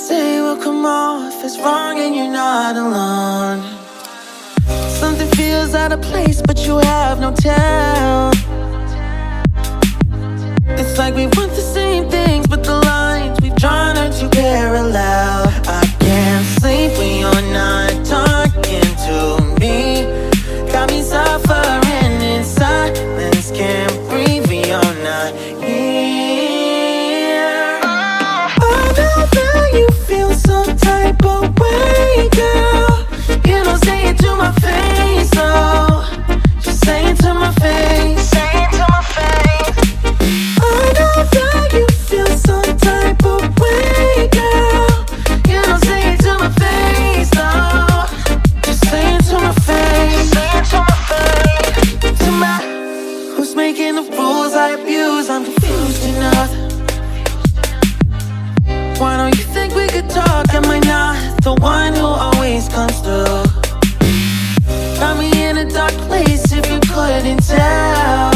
say will come off as wrong and you're not alone. Something feels out of place, but you have no tell. It's like we want the same things, but the lines we've drawn are too parallel. I can't sleep when you're not talking to me. Got me suffering in silence, can't breathe when you're not here. I know that you feel some type of way, girl. You don't say it to my face, oh. Just say it to my face. Say it to my face. I know that you feel some type of way, girl. You don't say it to my face, oh. Just say it to my face. Say it to my face. To my, who's making the rules I abuse? I'm confused enough. Why don't you think we could talk? Am I not the one who always comes through? Got me in a dark place if you couldn't tell.